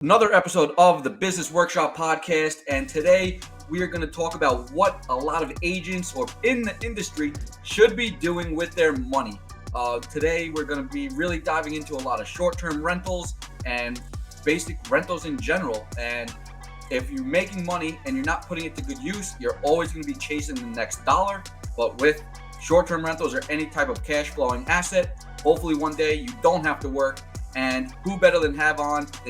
Another episode of the Business Workshop podcast, and today we are going to talk about what a lot of agents or in the industry should be doing with their money. Today we're going to be really diving into a lot of short-term rentals and basic rentals in general. And if you're making money and you're not putting it to good use, you're always going to be chasing the next dollar. But with short-term rentals or any type of cash flowing asset, hopefully one day you don't have to work. And who better than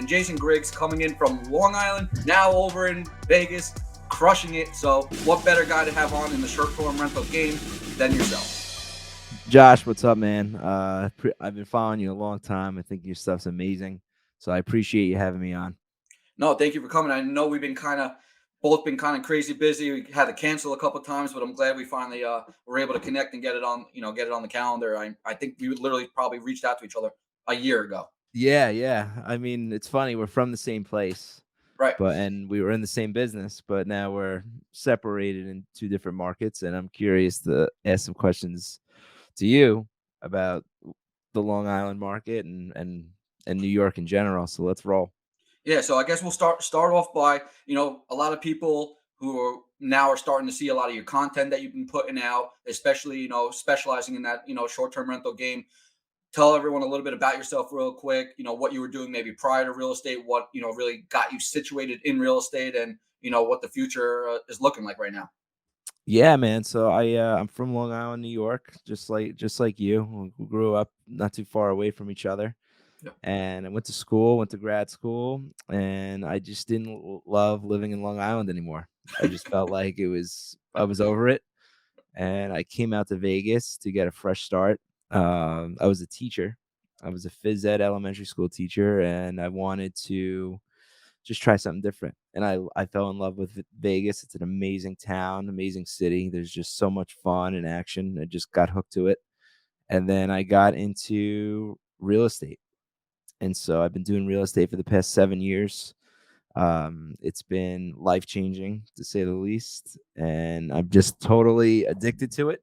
Jason Griggs, coming in from Long Island, now over in Vegas, crushing it. So what better guy to have on in the short-term rental game than yourself? Josh, what's up, man? I've been following you a long time. I think your stuff's amazing. So I appreciate you having me on. No, thank you for coming. I know we've been both been kind of crazy busy. We had to cancel a couple of times, but I'm glad we finally were able to connect and get it on, get it on the calendar. I think we would literally probably reached out to each other a year ago. Yeah. I mean, it's funny. We're from the same place, Right. and we were in the same business, but now we're separated in two different markets. And I'm curious to ask some questions to you about the Long Island market and New York in general. So let's roll. Yeah, so I guess we'll start off by, a lot of people who are now are starting to see a lot of your content that you've been putting out, especially, specializing in that, short-term rental game. Tell everyone a little bit about yourself real quick, what you were doing maybe prior to real estate, what, really got you situated in real estate, and, what the future is looking like right now. Yeah, man. So I'm from Long Island, New York, just like you. We grew up not too far away from each other. Yeah. And I went to school, went to grad school, and I just didn't love living in Long Island anymore. I just felt like I was over it, and I came out to Vegas to get a fresh start. I was a teacher. I was a phys ed elementary school teacher, and I wanted to just try something different. And I fell in love with Vegas. It's an amazing town, amazing city. There's just so much fun and action. I just got hooked to it. And then I got into real estate. And so I've been doing real estate for the past 7 years. It's been life changing to say the least. And I'm just totally addicted to it.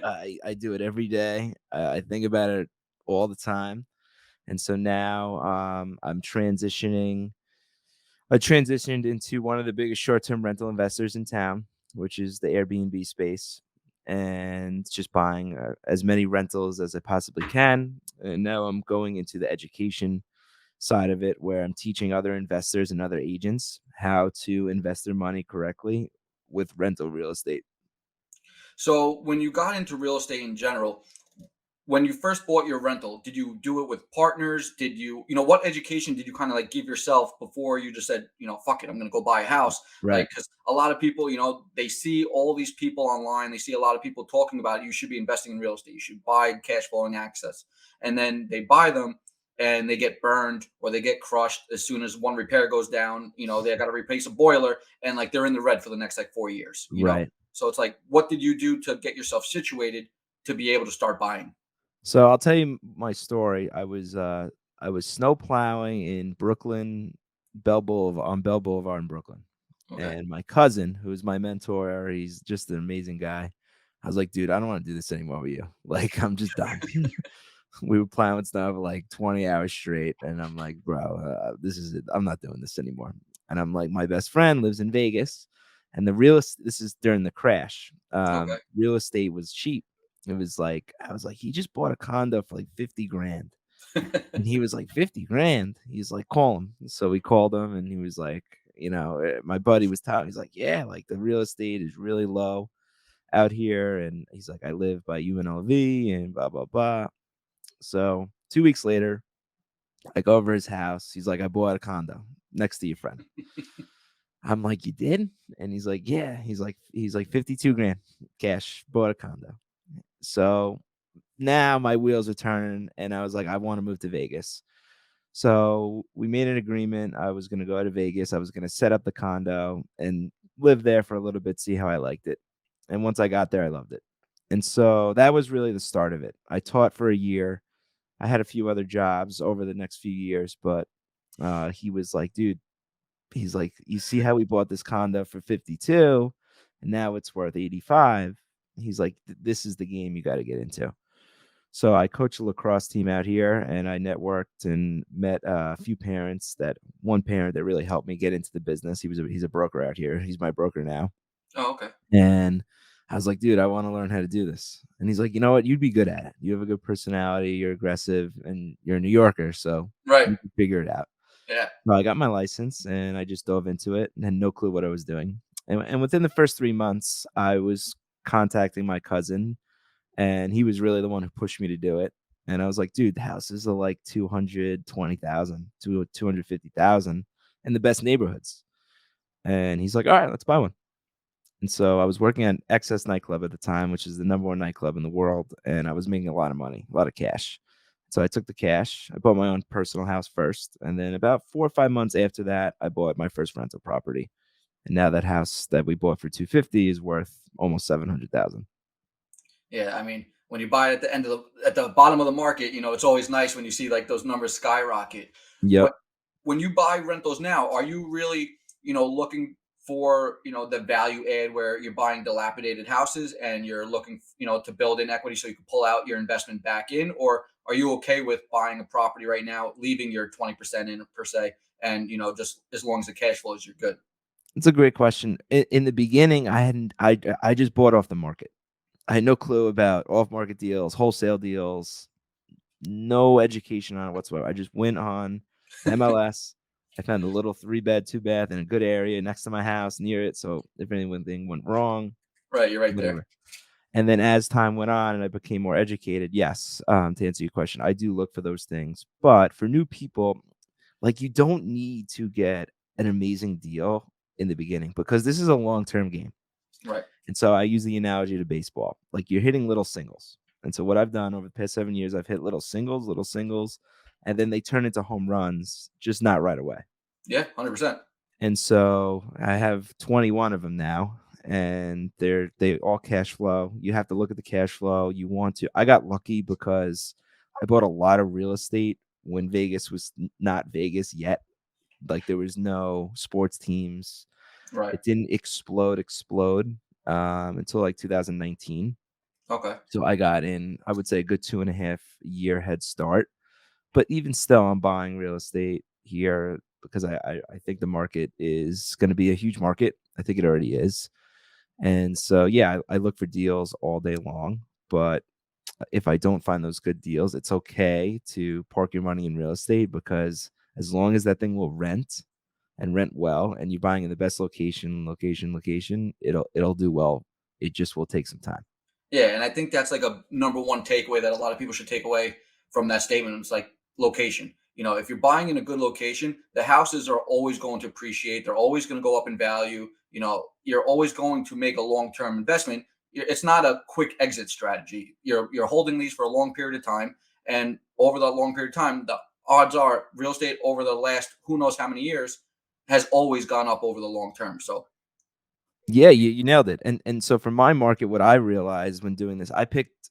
I do it every day. I think about it all the time. And so now I transitioned into one of the biggest short-term rental investors in town, which is the Airbnb space, and just buying as many rentals as I possibly can. And now I'm going into the education side of it, where I'm teaching other investors and other agents how to invest their money correctly with rental real estate. So when you got into real estate in general, when you first bought your rental, did you do it with partners? Did you, what education did you kind of like give yourself before you just said, fuck it, I'm going to go buy a house? Right. Like, because a lot of people, they see all these people online, they see a lot of people talking about you should be investing in real estate, you should buy cash flowing access. And then they buy them and they get burned or they get crushed as soon as one repair goes down. They got to replace a boiler and like they're in the red for the next like 4 years. Right. So it's like, what did you do to get yourself situated to be able to start buying? So I'll tell you my story. I was snow plowing in Brooklyn, Bell Boulevard in Brooklyn. Okay. And my cousin, who's my mentor, he's just an amazing guy. I was like, dude, I don't want to do this anymore with you. Like, I'm just done. We were plowing snow for like 20 hours straight. And I'm like, bro, this is it. I'm not doing this anymore. And I'm like, my best friend lives in Vegas. And this is during the crash. Okay. Real estate was cheap. It was like, I was like, he just bought a condo for like 50 grand. And he was like, 50 grand. He's like, call him. So we called him and he was like, my buddy was telling, he's like, yeah, like the real estate is really low out here. And he's like, I live by UNLV and blah, blah, blah. So 2 weeks later, I go over his house. He's like, I bought a condo next to your friend. I'm like, you did? And he's like, yeah. He's like 52 grand cash, bought a condo. So now my wheels are turning and I was like, I want to move to Vegas. So we made an agreement. I was going to go to Vegas. I was going to set up the condo and live there for a little bit, see how I liked it. And once I got there, I loved it. And so that was really the start of it. I taught for a year. I had a few other jobs over the next few years, but he was like, dude, he's like, you see how we bought this condo for 52 and now it's worth 85. He's like, this is the game you got to get into. So I coach a lacrosse team out here, and I networked and met a few parents. One parent that really helped me get into the business. He's a broker out here. He's my broker now. Oh, okay. And I was like, dude, I want to learn how to do this. And he's like, you know what? You'd be good at it. You have a good personality. You're aggressive, and you're a New Yorker, so Right. you can figure it out. Yeah. So I got my license, and I just dove into it and had no clue what I was doing. And within the first 3 months, I was contacting my cousin, and he was really the one who pushed me to do it. And I was like, dude, the houses are like 220,000 to 250,000 in the best neighborhoods. And he's like, all right, let's buy one. And so I was working at Excess nightclub at the time, which is the number one nightclub in the world, and I was making a lot of money, a lot of cash. So I took the cash. I bought my own personal house first, and then about 4 or 5 months after that, I bought my first rental property. And now that house that we bought for 250 is worth almost 700,000. Yeah, I mean, when you buy it at the at the bottom of the market, it's always nice when you see like those numbers skyrocket. Yep. What when you buy rentals now, are you really, looking for, the value add where you're buying dilapidated houses and you're looking, to build in equity so you can pull out your investment back in, or are you okay with buying a property right now, leaving your 20% in per se, and just as long as the cash flows, you're good. It's a great question. In the beginning, I hadn't I just bought off the market. I had no clue about off market deals, wholesale deals, no education on it whatsoever. I just went on MLS. I found a little 3-bed, 2-bath in a good area next to my house, near it. So if anything went wrong, Right, you're right there. whatever. And then as time went on and I became more educated, yes, to answer your question, I do look for those things. But for new people, like, you don't need to get an amazing deal in the beginning because this is a long-term game. Right. And so I use the analogy to baseball. Like, you're hitting little singles. And so what I've done over the past 7 years, I've hit little singles, and then they turn into home runs, just not right away. Yeah, 100%. And so I have 21 of them now, and they all cash flow. You have to look at the cash flow. I got lucky because I bought a lot of real estate when Vegas was not Vegas yet. Like, there was no sports teams. Right. It didn't explode until like 2019. Okay. So I got in, I would say, a good 2.5 year head start. But even still, I'm buying real estate here because I think the market is going to be a huge market. I think it already is. And so, yeah, I look for deals all day long. But if I don't find those good deals, it's okay to park your money in real estate because as long as that thing will rent and rent well, and you're buying in the best location, it'll do well. It just will take some time. Yeah, and I think that's like a number one takeaway that a lot of people should take away from that statement. It's like location. If you're buying in a good location, the houses are always going to appreciate. They're always going to go up in value. You're always going to make a long-term investment. It's not a quick exit strategy. You're holding these for a long period of time, and over that long period of time, the odds are real estate over the last who knows how many years has always gone up over the long term. So Yeah, you nailed it. And so for my market, what I realized when doing this, I picked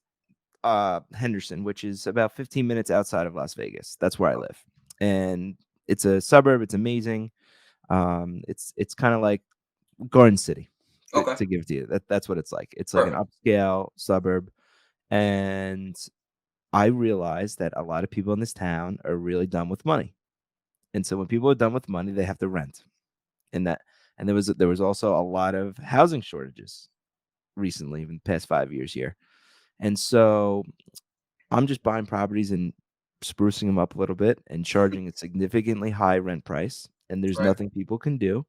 Henderson, which is about 15 minutes outside of Las Vegas. That's where I live. And it's a suburb, it's amazing. It's kind of like Garden City okay, to give to you. That's what it's like. It's like an perfect. upscale suburb. And I realized that a lot of people in this town are really done with money. And so when people are done with money, they have to rent. And that and there was also a lot of housing shortages recently in the past 5 years here. And so I'm just buying properties and sprucing them up a little bit and charging a significantly high rent price. And there's Right. nothing people can do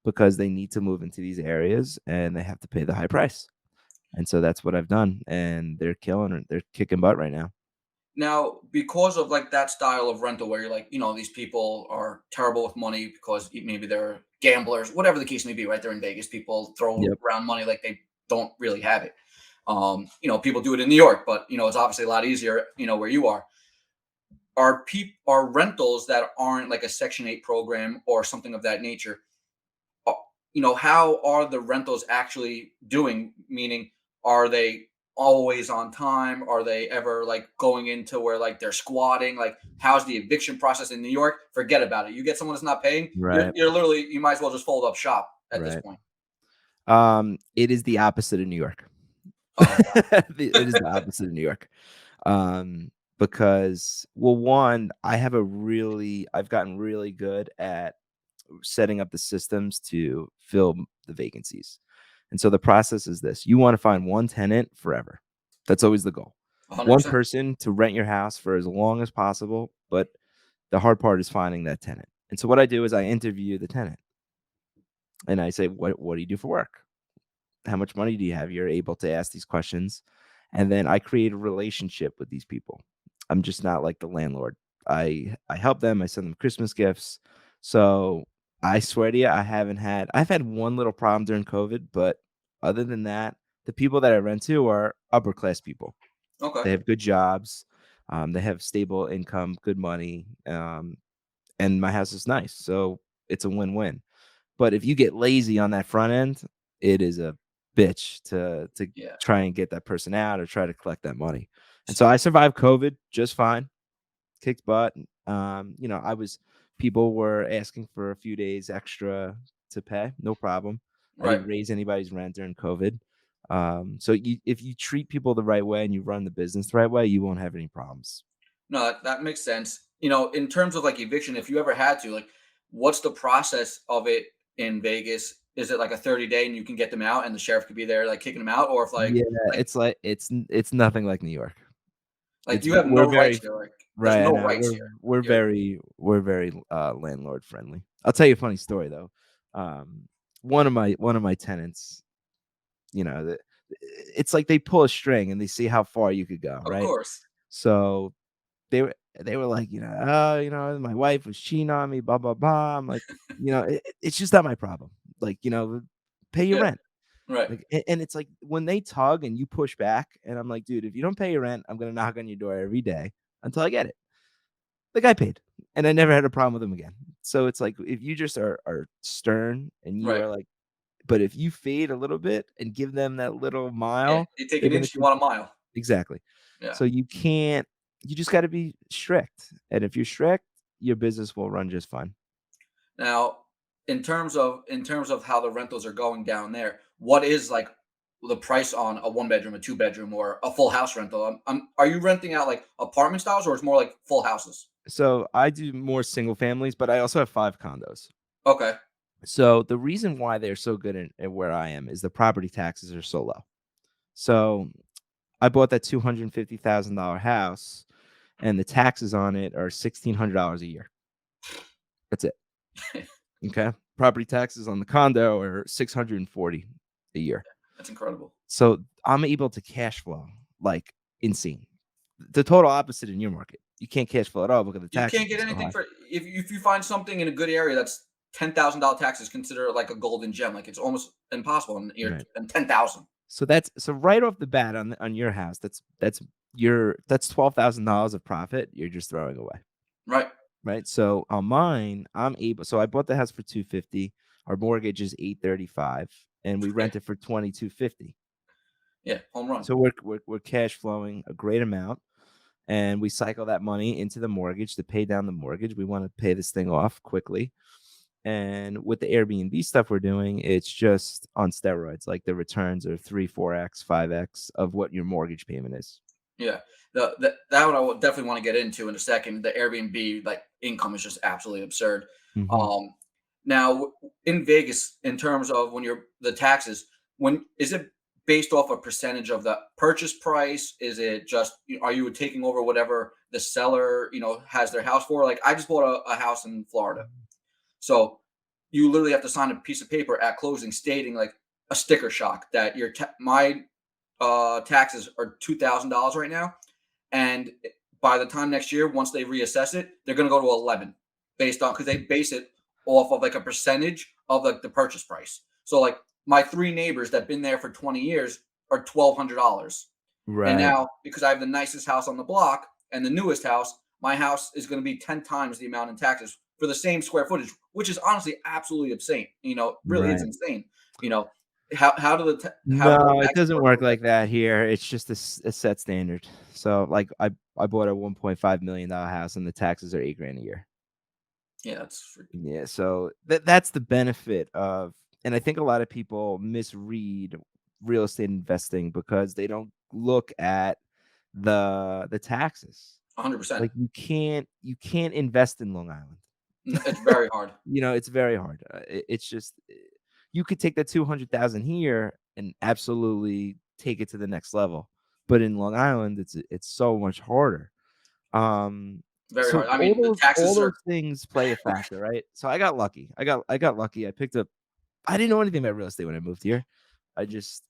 because they need to move into these areas and they have to pay the high price. And so that's what I've done. And they're killing it. They're kicking butt right now. Now, because of like that style of rental where you're like, these people are terrible with money because maybe they're gamblers, whatever the case may be, right? They're in Vegas. People throw Yep. around money like they don't really have it. People do it in New York, but it's obviously a lot easier, where you are. Are rentals that aren't like a Section 8 program or something of that nature? uh, how are the rentals actually doing? Meaning, are they always on time? Are they ever like going into where like they're squatting? Like, how's the eviction process in New York? Forget about it. You get someone that's not paying, Right. you're literally, you might as well just fold up shop at this Right. point. It is the opposite of New York. Oh, It is the opposite of New York. Because, well, one, I've gotten really good at setting up the systems to fill the vacancies. And so the process is this: you want to find one tenant forever. That's always the goal. One 100%. person to rent your house for as long as possible, but the hard part is finding that tenant. And so what I do is I interview the tenant and I say, what do you do for work? How much money do you have? You're able to ask these questions. And then I create a relationship with these people. I'm just not like the landlord. I help them, I send them Christmas gifts. So I swear to you, I've had one little problem during COVID, but other than that, the people that I rent to are upper class people. Okay. They have good jobs, they have stable income, good money, and my house is nice. So it's a win-win. But if you get lazy on that front end, it is a bitch to Yeah. try and get that person out or try to collect that money. And so So I survived COVID just fine, kicked butt. I was people were asking for a few days extra to pay, no problem. I right. didn't raise anybody's rent during COVID. So if you treat people the right way and you run the business the right way, you won't have any problems. No, that makes sense. In terms of like eviction, if you ever had to, like, what's the process of it in Vegas? Is it like a 30-day and you can get them out and the sheriff could be there like kicking them out? Or if Yeah, like it's nothing like New York. like you have We're no rights very here. Like there's right, I no know. rights here. You're We're very landlord friendly. I'll tell you a funny story though. Um, one of my tenants, that it's like they pull a string and they see how far you could go, of right? course. So they were like, "Oh, my wife was cheating on me, blah blah blah." I'm like, it's just not my problem. Like, pay your Yeah. rent. Right. Like, and it's like when they tug and you push back, and I'm like, dude, if you don't pay your rent, I'm gonna knock on your door every day until I get it. The guy paid, and I never had a problem with him again. So it's like if you just are stern and you Right. are like, but if you fade a little bit and give them that little Yeah. mile, You take they're an gonna inch, you want a mile. exactly. Yeah. So you just got to be strict, and if you're strict, your business will run just fine. Now, in terms of how the rentals are going down there, what is like the price on a one bedroom, a two bedroom, or a full house rental? Are you renting out like apartment styles, or it's more like full houses? So I do more single families, but I also have 5 condos. Okay. So the reason why they're so good in where I am is the property taxes are so low. So I bought that $250,000 house, and the taxes on it are $1,600 a year. That's it. Okay. Property taxes on the condo are 640 a year. That's incredible. So I'm able to cash flow like insane. The total opposite in your market. You can't cash flow at all because the You taxes can't are get so anything high. for if you find something in a good area that's $10,000 taxes, consider it like a golden gem. Like it's almost impossible, and you're Right. and 10,000. So right off the bat on your house, that's $12,000 of profit you're just throwing away. Right. Right? So on mine, I bought the house for 250. Our mortgage is 835 and we rent it for 2250. Yeah. Home run. So we're cash flowing a great amount, and we cycle that money into the mortgage to pay down the mortgage. We want to pay this thing off quickly. And with the Airbnb stuff we're doing, it's just on steroids. Like the returns are 3, 4x, 5x of what your mortgage payment is. Yeah. That one I would definitely want to get into in a second. The Airbnb like income is just absolutely absurd. Mhm. Um, Now in Vegas, in terms of when you're the taxes, when is it based off a percentage of the purchase price? Is it just are you taking over whatever the seller has their house for? Like I just bought a house in Florida, so you literally have to sign a piece of paper at closing stating like a sticker shock that my taxes are $2,000 right now, and by the time next year, once they reassess it, they're going to go to 11 based on because they base it off of like a percentage of like the purchase price. So like my three neighbors that've been there for 20 years are $1,200, and Right. now because I have the nicest house on the block and the newest house, my house is going to be 10 times the amount in taxes for the same square footage, which is honestly absolutely insane. Really is Right. insane. You know, how do the No, it taxes doesn't work work over like that here. It's just a set standard. So like I bought a $1.5 million house and the taxes are 8 grand a year. there? Yeah, that's Yeah, so that's the benefit of, and I think a lot of people misread real estate investing because they don't look at the taxes. 100%. Like, you can't invest in Long Island. It's very hard. It's very hard. It's just you could take the 200,000 here and absolutely take it to the next level. But in Long Island, it's so much harder. Um, Very so hard. I all mean, the those all taxes those are things play a factor, right? So I got lucky. I got lucky. I didn't know anything about real estate when I moved here. I just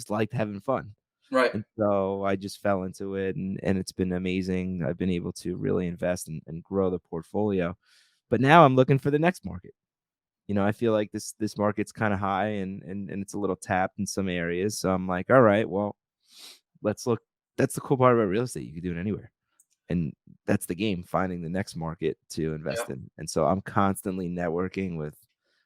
liked having fun. right. And so I just fell into it, and it's been amazing. I've been able to really invest and grow the portfolio. But now I'm looking for the next market. I feel like this market's kind of high, and it's a little tapped in some areas. So I'm like, all right, well, let's look. That's the cool part about real estate. You can do it anywhere. And that's the game, finding the next market to Yeah. invest in. And so I'm constantly networking with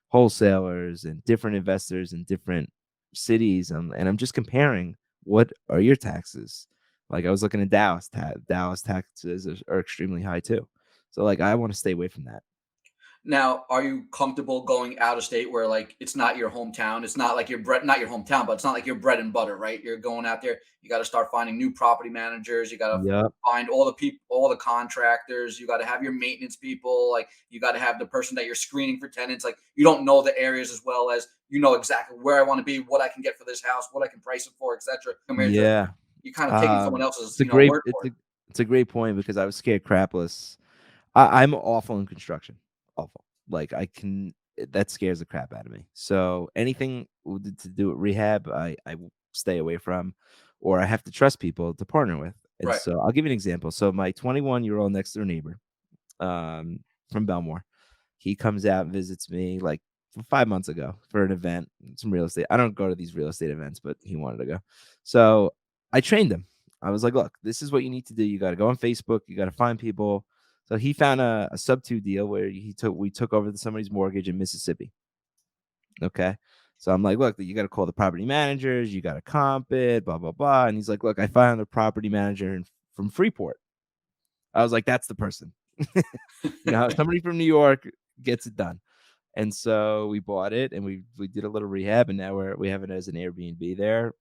wholesalers and different investors in different cities. And I'm just comparing, what are your taxes? Like, I was looking at Dallas. Dallas taxes are extremely high too. So like, I want to stay away from that. Now, are you comfortable going out of state where like it's not your hometown? It's not like your bread, not your hometown, but it's not like your bread and butter, right? You're going out there. You got to start finding new property managers. You got to Yep. find all the people, all the contractors. You got to have your maintenance people. Like you got to have the person that you're screening for tenants. Like you don't know the areas as well as you know exactly where I want to be, what I can get for this house, what I can price it for, etc. Compared to Yeah. you kind of taking someone else's, It's a great word it's for a it. it's a great point because I was scared crapless. I'm awful in construction, awful. Like, that scares the crap out of me. So anything to do with rehab, I stay away from, or I have to trust people to partner with. And Right, so I'll give you an example. So my 21-year-old next door neighbor, um, from Belmore, he comes out and visits me like 5 months ago for an event, some real estate. I don't go to these real estate events, but he wanted to go. So I trained him. I was like, look, this is what you need to do. You got to go on Facebook. You got to find people. So he found a sub two deal where we took over somebody's mortgage in Mississippi. Okay. So I'm like, look, you got to call the property managers. You got to comp it, blah, blah, blah. And he's like, look, I found a property manager from Freeport. I was like, that's the person. Somebody from New York gets it done. And so we bought it and we did a little rehab, and now we have it as an Airbnb there,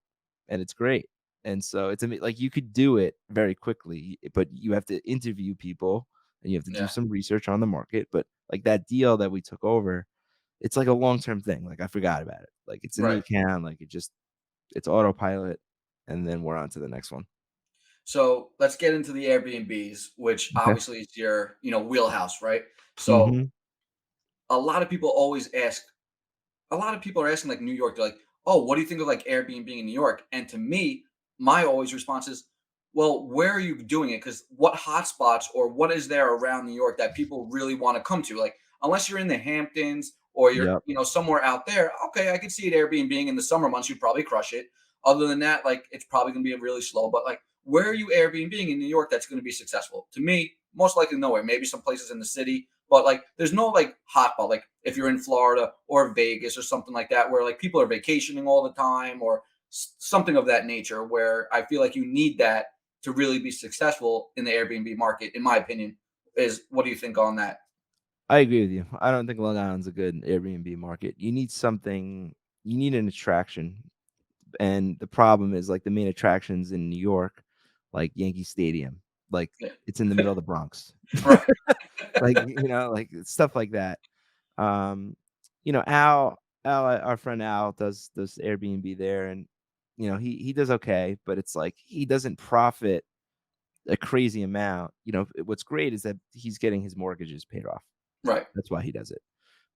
and it's great. And so like, you could do it very quickly, but you have to interview people and you have to do yeah, some research on the market. But like that deal that we took over, it's like a long-term thing. Like, I forgot about it. Like, it's in the right. account, like it's autopilot, and then we're on to the next one. So let's get into the Airbnbs, which Okay. obviously is your, wheelhouse, right? So Mhm. a lot of people always ask, a lot of people are asking like New York, they're like, "Oh, what do you think of like Airbnb in New York?" And to me, my always response is, "Well, where are you doing it? Because what hotspots or what is there around New York that people really want to come to? Like, unless you're in the Hamptons or you're, Yep. somewhere out there, okay, I could see it Airbnb in the summer months. You'd probably crush it. Other than that, like, it's probably going to be really slow. But like, where are you Airbnb in New York that's going to be successful? To me, most likely nowhere. Maybe some places in the city, but like, there's no like hotspot. Like, if you're in Florida or Vegas or something like that, where like people are vacationing all the time or something of that nature, where I feel like you need that to really be successful in the Airbnb market, in my opinion. Is what do you think on that? I agree with you. I don't think Long Island's a good Airbnb market. You need an attraction. And the problem is, like, the main attractions in New York, like Yankee Stadium, like, Yeah. it's in the middle of the Bronx. Right. Like, like stuff like that. Um, Al, our friend Al does Airbnb there, and he does okay, but it's like he doesn't profit a crazy amount. What's great is that he's getting his mortgages paid off. Right. That's why he does it.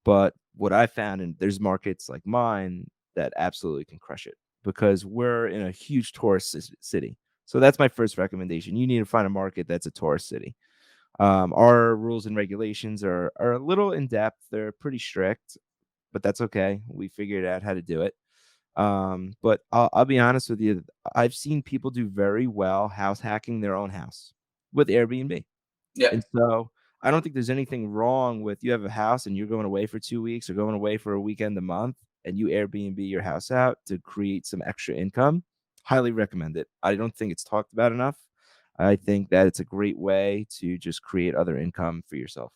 But what I found, and there's markets like mine that absolutely can crush it because we're in a huge tourist city. So that's my first recommendation. You need to find a market that's a tourist city. Our rules and regulations are a little in depth. They're pretty strict, but that's okay. We figured out how to do it. But I'll be honest with you. I've seen people do very well house hacking their own house with Airbnb. Yeah. And so I don't think there's anything wrong with, you have a house and you're going away for 2 weeks or going away for a weekend a month, and you Airbnb your house out to create some extra income. Highly recommend it. I don't think it's talked about enough. I think that it's a great way to just create other income for yourself.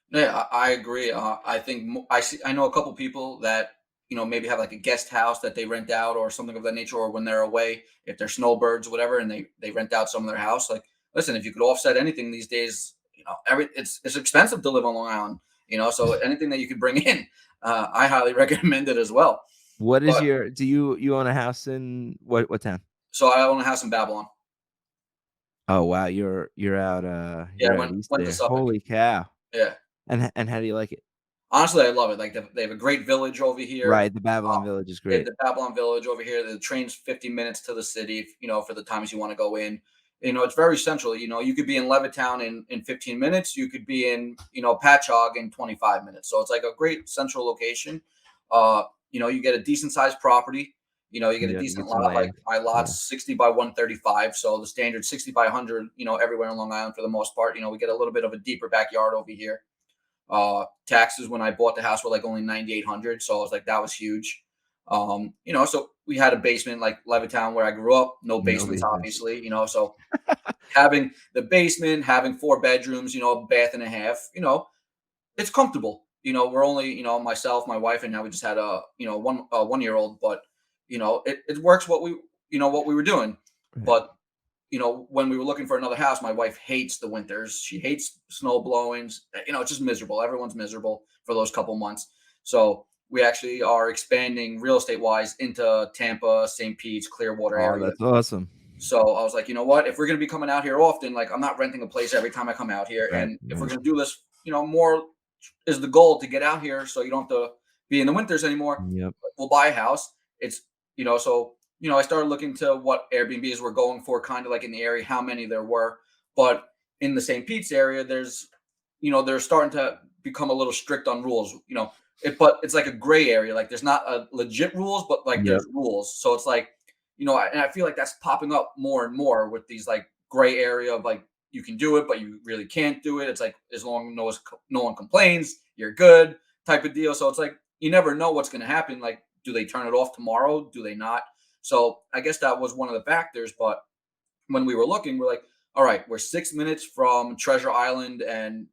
Yeah, I agree. I think I see. I know a couple people that maybe have like a guest house that they rent out or something of that nature, or when they're away, if they're snowbirds, whatever, and they rent out some of their house. Like, listen, if you could offset anything these days, it's expensive to live on Long Island, so anything that you could bring in, I highly recommend it as well. What is But your do you own a house in what town? so I own a house in Babylon. Oh, wow, Yeah, you're I out went east went to there. Suffolk. Holy cow. Yeah. And how do you like it? Honestly, I love it. Like they have a great village over here. Right, the Babylon Village is Yeah, great. the Babylon Village over here. The train's 50 minutes to the city, for the times you want to go in. It's very central. You could be in Levittown in 15 minutes. You could be in, Patchogue in 25 minutes. So it's like a great central location. You get a decent sized property. You get a Yeah, you decent get some lot. Like land. my Yeah. lot's 60 by 135. So the standard 60 by 100, everywhere in Long Island for the most part. We get a little bit of a deeper backyard over here. Taxes when I bought the house were like only 9,800, so I was like, that was huge. So we had a basement like Levittown where I grew up, no basements, Nobody has. obviously. So having the basement, having 4 bedrooms, a bath and a half, it's comfortable. We're only, myself, my wife, and now we just had a, 1 year old, but it works what we were doing. Right. But when we were looking for another house, my wife hates the winters. She hates snow blowings. It's just miserable. Everyone's miserable for those couple months. So we actually are expanding real estate wise into Tampa, St. Pete's, Clearwater Oh, area. that's awesome. So I was like, you know what? If we're going to be coming out here often, like I'm not renting a place every time I come out here. Right, And if we're right. going to do this, more is the goal to get out here so you don't have to be in the winters anymore. Yep. We'll buy a house. It's, so, I started looking to what Airbnbs were going for, kind of like in the area, how many there were. But in the St. Pete's area, they're starting to become a little strict on rules, but it's like a gray area. Like there's not a legit rules, but like Yep. there's rules. So it's like, and I feel like that's popping up more and more with these like gray area of like, you can do it, but you really can't do it. It's like, as long as no one complains, you're good type of deal. So it's like, you never know what's going to happen. Like, do they turn it off tomorrow? Do they not? So I guess that was one of the factors. But when we were looking, we're like, all right, we're 6 minutes from Treasure Island and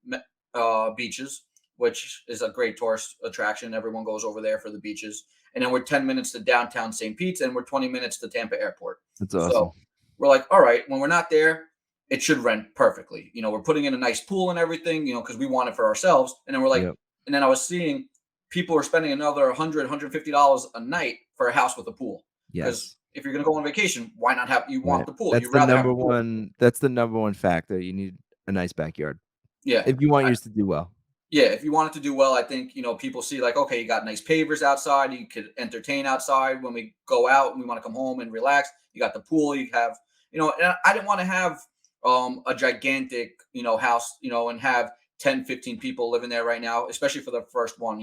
beaches, which is a great tourist attraction. Everyone goes over there for the beaches. And then we're 10 minutes to downtown St. Pete's, and we're 20 minutes to Tampa Airport. That's So awesome. we're like, all right, when we're not there, it should rent perfectly. We're putting in a nice pool and everything, because we want it for ourselves. And then we're like, Yep. and then I was seeing people are spending another $100 a night for a house with a pool. Because Yes. if you're going to go on vacation, why not have, you want Right. the pool? You'd rather have a pool. That's the number one factor. You need a nice backyard Yeah. if you want yours to do well. Yeah, if you want it to do well, I think, people see like, okay, you got nice pavers outside. You could entertain outside when we go out and we want to come home and relax. You got the pool. You have, and I didn't want to have a gigantic, house, and have 10, 15 people living there right now, especially for the first one,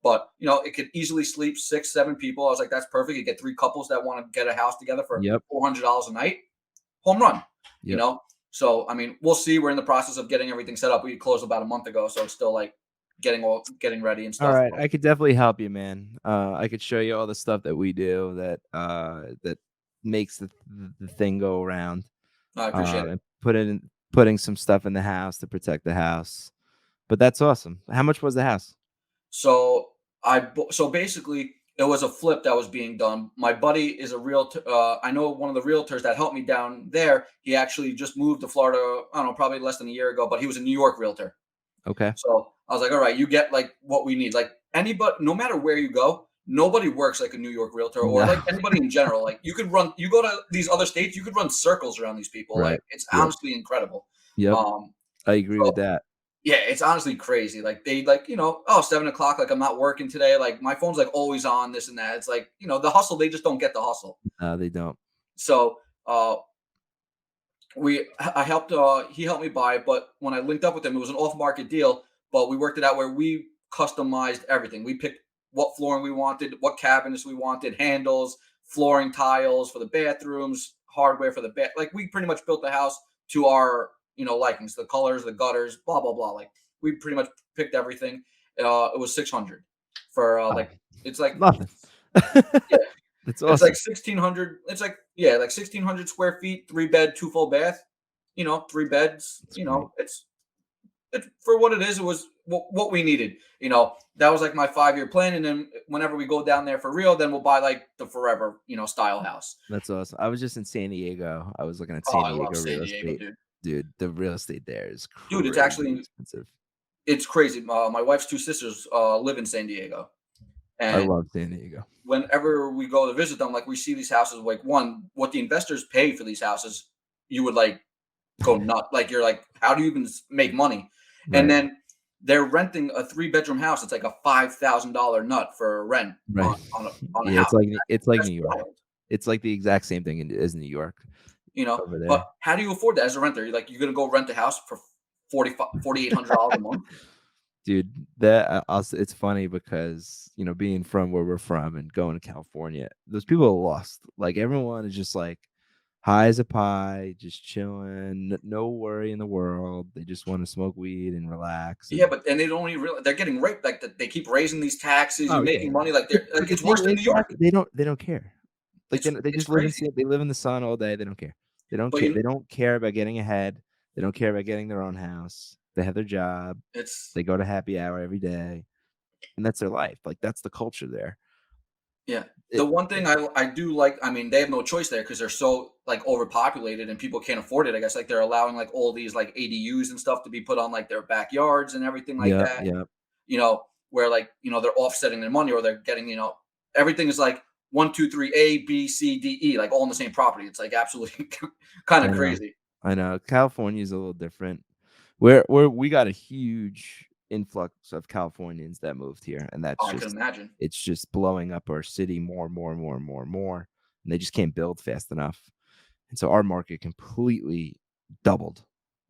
But, it could easily sleep 6, 7 people. I was like, that's perfect. You get 3 couples that want to get a house together for Yep. $400 a night. Home run, you Yep. know? So, I mean, we'll see. We're in the process of getting everything set up. We closed about a month ago, so it's still like getting ready and All stuff. right, But I could definitely help you, man. I could show you all the stuff that we do that makes the thing go around. I appreciate it. And putting some stuff in the house to protect the house. But that's awesome. How much was the house? So so basically, it was a flip that was being done. My buddy is a realtor. I know one of the realtors that helped me down there. He actually just moved to Florida. I don't know, probably less than a year ago. But he was a New York realtor. Okay. So I was like, all right, you get like what we need. Like anybody, no matter where you go, nobody works like a New York realtor or No. like anybody in general. Like you go to these other states, you could run circles around these people. Right. Like it's Yep. honestly incredible. Yep. Um, I agree so with that. yeah, it's honestly crazy. Like they like, oh, 7 o'clock, like I'm not working today. Like my phone's like always on, this and that. It's like, the hustle, they just don't get the hustle. No, they don't. So I helped he helped me buy it, but when I linked up with him, it was an off-market deal, but we worked it out where we customized everything. We picked what flooring we wanted, what cabinets we wanted, handles, flooring tiles for the bathrooms, hardware for the bed. Like we pretty much built the house to our, likings, the colors, the gutters, blah blah blah. Like we pretty much picked everything. It was 600 for Oh, like it's like nothing. yeah, That's it's like awesome. 1,600. It's like, yeah, like 1,600 square feet, 3 bed, 2 full bath. 3 beds. That's great. It's for what it is. It was what we needed. That was like my 5-year plan, and then whenever we go down there for real, then we'll buy like the forever style house. That's awesome. I was just in San Diego. I was looking at Oh, San I love Diego San real Diego, estate. dude. Dude, the real estate there is Dude, it's crazy actually expensive. it's crazy. My wife's two sisters live in San Diego, I and love San Diego. whenever we go to visit them, like we see these houses, like one, what the investors pay for these houses, you would like go nuts. Like you're like, how do you even make money? And Right, then they're renting a 3-bedroom house. It's like a $5,000 nut for rent right. on a Yeah, house. it's like That's New York. wild, It's like the exact same thing as New York over But there. how do you afford that as a renter? You're gonna go rent a house for $4,800 a month. Dude, that it's funny because, being from where we're from and going to California, those people are lost. Like, everyone is just, like, high as a pie, just chilling, no worry in the world. They just wanna smoke weed and relax, Yeah, and but and they don't even realize they're getting raped. Like they keep raising these taxes. You're oh, yeah. making money. Like But they're like the it's thing worse than is, New Zach, York. they don't care. Like, they It's just live in crazy. sun they live in the sun all day, they don't care. But They don't care about getting ahead, they don't care about getting their own house, they have their job, it's they go to happy hour every day, and that's their life, like, that's the culture there. Yeah. The It one thing I do like, I mean, they have no choice there because they're so like overpopulated and people can't afford it. I guess like they're allowing like all these like ADUs and stuff to be put on like their backyards and everything like Yep, that. yep. Where like they're offsetting their money or they're getting everything is like 1, 2, 3, A, B, C, D, E, like all on the same property. It's like absolutely kind I of know, crazy. I know. California's a little different. We got a huge influx of Californians that moved here, and Oh, I can imagine. it's just blowing up our city more and more and more and more and more, and they just can't build fast enough. And so our market completely doubled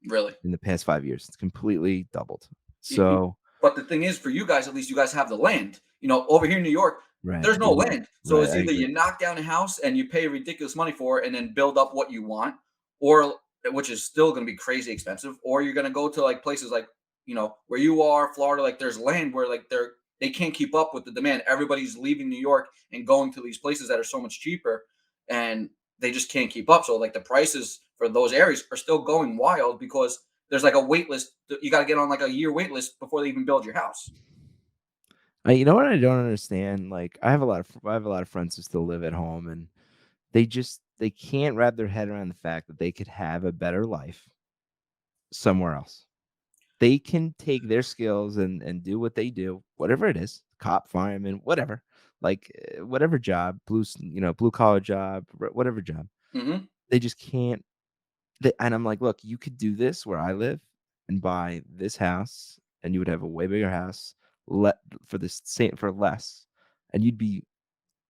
Really. in the past 5 years. It's completely doubled. Y- y- So But the thing is, for you guys, at least you guys have the land. Over here in New York, right, there's no land. So right, it's I either agree. you knock down a house and you pay ridiculous money for it and then build up what you want, or which is still going to be crazy expensive, or you're going to go to like places like, where you are, Florida, like there's land where like they can't keep up with the demand. Everybody's leaving New York and going to these places that are so much cheaper and they just can't keep up. So like the prices for those areas are still going wild because there's like a wait list. You got to get on like a year wait list before they even build your house. You know what I don't understand? Like, I have a lot of friends who still live at home, and they can't wrap their head around the fact that they could have a better life somewhere else. They can take their skills and do what they do, whatever it is, cop, fireman, whatever, like, whatever job, blue collar job, whatever job. Hmm. They just can't. And I'm like, look, you could do this where I live and buy this house, and you would have a way bigger house, let for the same for less, and you'd be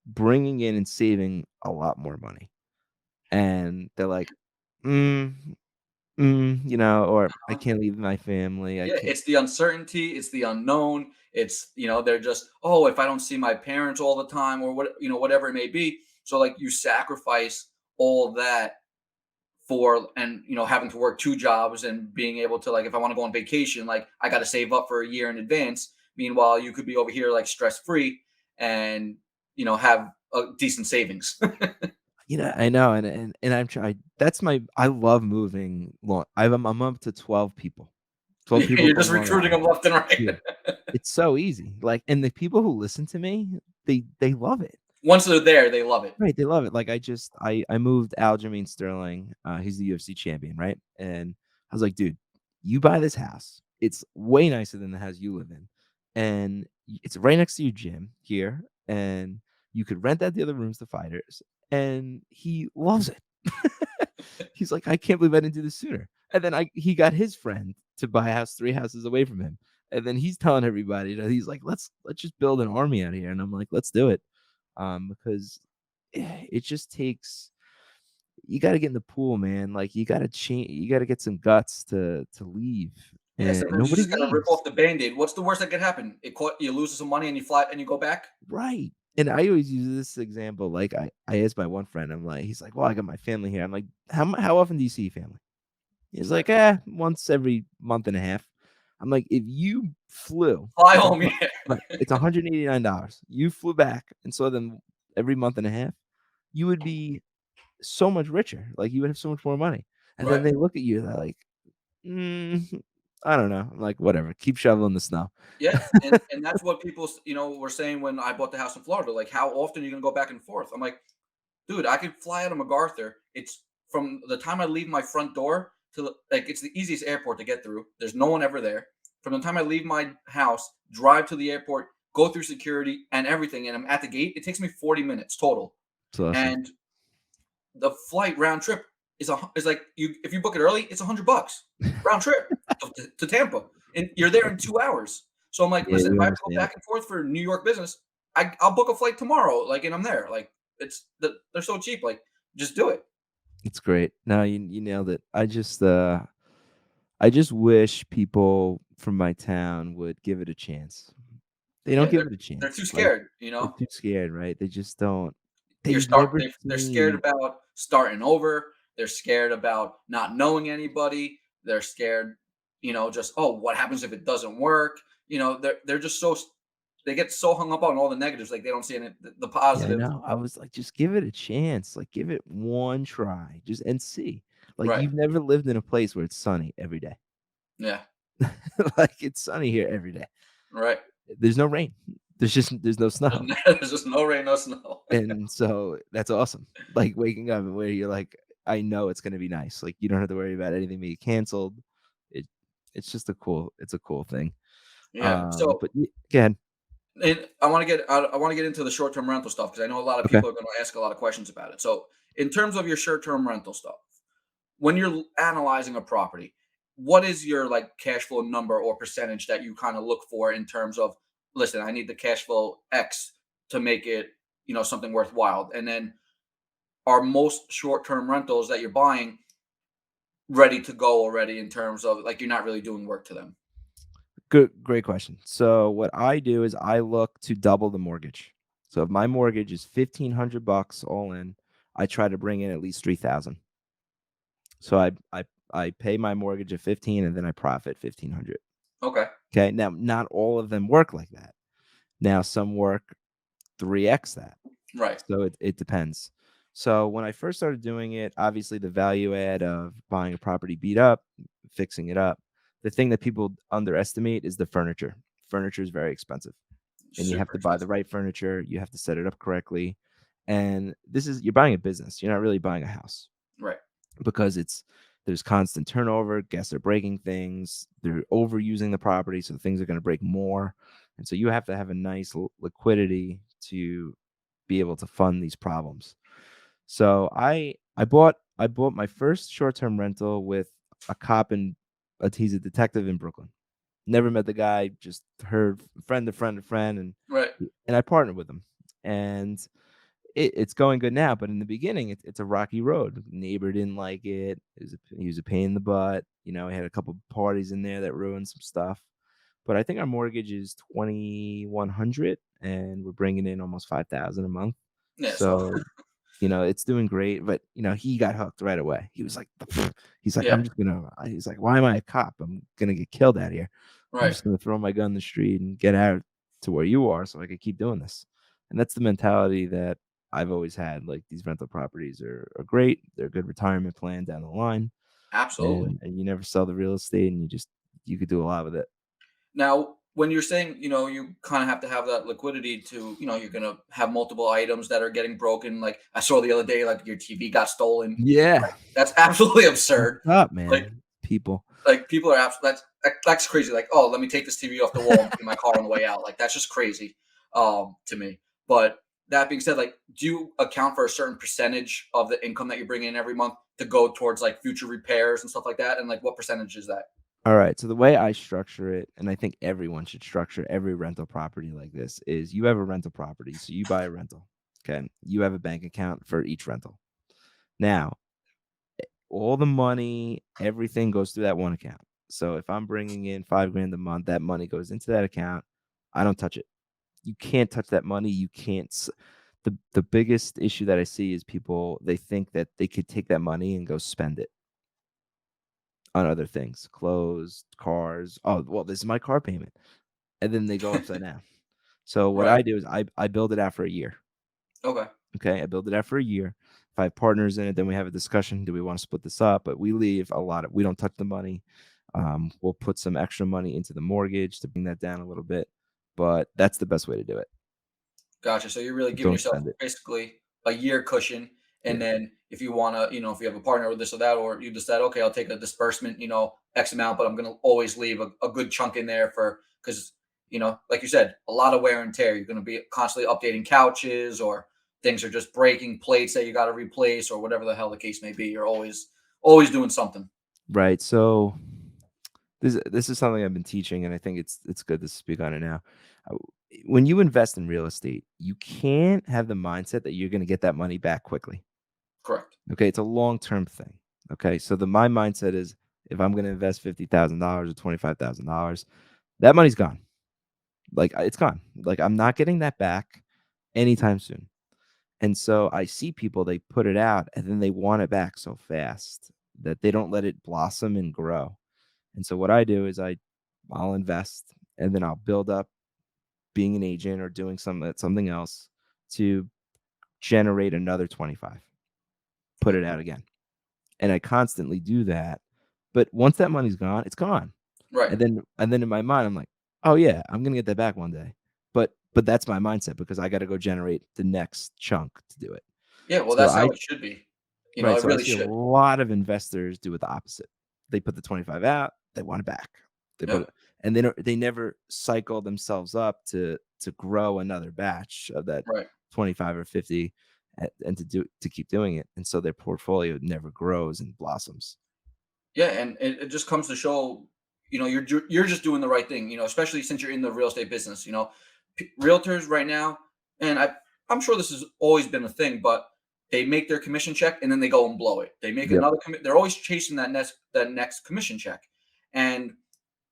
bringing in and saving a lot more money. And they're like, mm, or I can't leave my family. I Yeah, can't. it's the uncertainty, it's the unknown. It's they're just, oh, if I don't see my parents all the time or whatever it may be. So like you sacrifice all that for and having to work two jobs and being able to like if I want to go on vacation, like I got to save up for a year in advance. Meanwhile, you could be over here like stress free and have a decent savings. I know, and I'm trying. That's my. I love moving. I'm up to 12 people. 12 people You're from just Long recruiting Island. them left and right. Dude, it's so easy. Like, and the people who listen to me, they love it. Once they're there, they love it. Right, they love it. Like, I moved Aljamain Sterling, he's the UFC champion, right? And I was like, "Dude, you buy this house. It's way nicer than the house you live in, and it's right next to your gym here, and you could rent out the other rooms to fighters." And he loves it. He's like, "I can't believe I didn't do this sooner." And then he got his friend to buy a house 3 houses away from him, and then he's telling everybody, he's like, "Let's just build an army out here," and I'm like, "Let's do it." Because it just takes you gotta get in the pool, man. Like, you gotta change you gotta get some guts to leave, Yeah, and sometimes you nobody just gotta rip leaves. off the Band-Aid. What's the worst that could happen? You lose some money and you fly and you go back? Right. And I always use this example, like, I asked my one friend, I'm like he's like, "Well, I got my family here." I'm like, How often do you see your family?" He's like, once every month and a half." I'm like, "If you flew, Fly it's a home, hu yeah. right, it's $189. You flew back and saw them every month and a half, you would be so much richer, like, you would have so much more money." And then Right. they look at you, they're like, "Mm, I don't know. I'm like, whatever. Keep shoveling the snow. Yeah, and that's what people, were saying when I bought the house in Florida. Like, how often are you gonna go back and forth? I'm like, dude, I could fly out of MacArthur. It's from the time I leave my front door to like it's the easiest airport to get through. There's no one ever there. From the time I leave my house, drive to the airport, go through security and everything, and I'm at the gate. It takes me 40 minutes total. It's awesome. And the flight round trip is like you if you book it early, it's $100 round trip to Tampa, and you're there in 2 hours. So I'm like, Yeah, listen, if you I have to go understand it. back and forth for New York business, I'll book a flight tomorrow, like, and I'm there. Like, they're so cheap. Like, just do it. It's great. No, you nailed it. I just wish people from my town would give it a chance. They don't Yeah, give it a they're too chance. Like, scared. they're too scared, right? They just don't. You're They've start never they're scared seen. about starting over. They're scared about not knowing anybody. They're scared, just, oh, what happens if it doesn't work? They're just they get so hung up on all the negatives, like they don't see any the Yeah, I positives. know. I was like, just give it a chance. Like, give it one try, just and see. Like, Right. you've never lived in a place where it's sunny every day. Yeah. Like, it's sunny here every day. Right. There's no rain. There's no snow. There's just no rain, no snow. And so that's awesome. Like waking up and where you're like, I know it's gonna be nice. Like you don't have to worry about anything being canceled. It it's just a cool thing. Yeah. So, But go ahead. and I want to get into the short-term rental stuff because I know a lot of Okay. people are going to ask a lot of questions about it. So, in terms of your short-term rental stuff, when you're analyzing a property, what is your like cash flow number or percentage that you kind of look for in terms of, listen, I need the cash flow X to make it, something worthwhile. And then, are most short-term rentals that you're buying ready to go already in terms of like you're not really doing work to them? Great question. So what I do is I look to double the mortgage. So if my mortgage is $1,500 all in, I try to bring in at least 3,000. So I pay my mortgage at 15 and then I profit 1,500. Okay. Okay. Now not all of them work like that. Now some work 3x that. Right. So it depends. So when I first started doing it, obviously the value add of buying a property beat up, fixing it up. The thing that people underestimate is the furniture. Furniture is very expensive, and you have Super to buy the expensive. right furniture. You have to set it up correctly, and you're buying a business. You're not really buying a house Right. because there's constant turnover. Guests are breaking things. They're overusing the property, so things are going to break more, and so you have to have a nice liquidity to be able to fund these problems. So I bought my first short-term rental with a cop and he's a detective in Brooklyn. Never met the guy, just heard friend to friend to friend, Right. and I partnered with him. And it's going good now, but in the beginning, it's a rocky road. Neighbor didn't like it. He was a pain in the butt. We had a couple parties in there that ruined some stuff. But I think our mortgage is 2,100, and we're bringing in almost 5,000 a month. Yeah. So, So it's doing great, but he got hooked right away. He was like, he's like, yeah. he's like, why am I a cop? I'm gonna get killed out here. I'm Right. just gonna throw my gun in the street and get out to where you are so I could keep doing this. And that's the mentality that I've always had. Like these rental properties are great. They're a good retirement plan down the line. Absolutely. And you never sell the real estate and you could do a lot with it. Now, when you're saying, you kind of have to have that liquidity to, you're going to have multiple items that are getting broken. Like I saw the other day, like your TV got stolen. Yeah. Like, that's absolutely What's absurd. up, Like, man? People. like people are that's crazy. Like, oh, let me take this TV off the wall and put it in my car on the way out. Like, that's just crazy, to me. But that being said, like, do you account for a certain percentage of the income that you bring in every month to go towards like future repairs and stuff like that? And like, what percentage is that? All right. So the way I structure it, and I think everyone should structure every rental property like this, is you have a rental property. So you buy a rental. Okay. You have a bank account for each rental. Now, all the money, everything goes through that one account. So if I'm bringing in 5 grand a month, that money goes into that account. I don't touch it. You can't touch that money. You can't. The biggest issue that I see is people, they think that they could take that money and go spend it on other things, clothes, cars. Oh, well, this is my car payment. And then they go upside down. So what Right. I do is I build it out for a year. Okay. Okay. I build it out for a year. If I have partners in it, then we have a discussion. Do we want to split this up? But we leave a lot of, we don't touch the money. We'll put some extra money into the mortgage to bring that down a little bit, but that's the best way to do it. Gotcha. So you're really giving Don't yourself spend it. basically a year cushion. And Yeah. then if you want to, if you have a partner or this or that, or you decide, okay, I'll take a disbursement, X amount, but I'm going to always leave a good chunk in there because, like you said, a lot of wear and tear. You're going to be constantly updating couches or things are just breaking, plates that you got to replace or whatever the hell the case may be. You're always doing something. Right. So this is something I've been teaching, and I think it's good to speak on it now. Uh, When you invest in real estate, you can't have the mindset that you're going to get that money back quickly. Correct. Okay, it's a long-term thing. Okay, so my mindset is if I'm going to invest $50,000 or $25,000, that money's gone. Like it's gone. Like I'm not getting that back anytime soon. And so I see people, they put it out and then they want it back so fast that they don't let it blossom and grow. And so what I do is I'll invest and then I'll build up being an agent or doing something else to generate another 25. Put it out again. And I constantly do that. But once that money's gone, it's gone. Right. And then in my mind I'm like, "Oh yeah, I'm going to get that back one day." But that's my mindset because I got to go generate the next chunk to do it. Yeah. Well, So that's how I it should be. Right, It so I really see a should. lot of investors do it the opposite. They put the 25 out, they want it back. They put Yeah. it and they never cycle themselves up to grow another batch of that Right. 25 or 50 and to keep doing it. And so their portfolio never grows and blossoms. Yeah, and it just comes to show, you're just doing the right thing. Especially since you're in the real estate business. Realtors right now, and I'm sure this has always been a thing, but they make their commission check and then they go and blow it. They make Yep. another they're always chasing that next commission check, and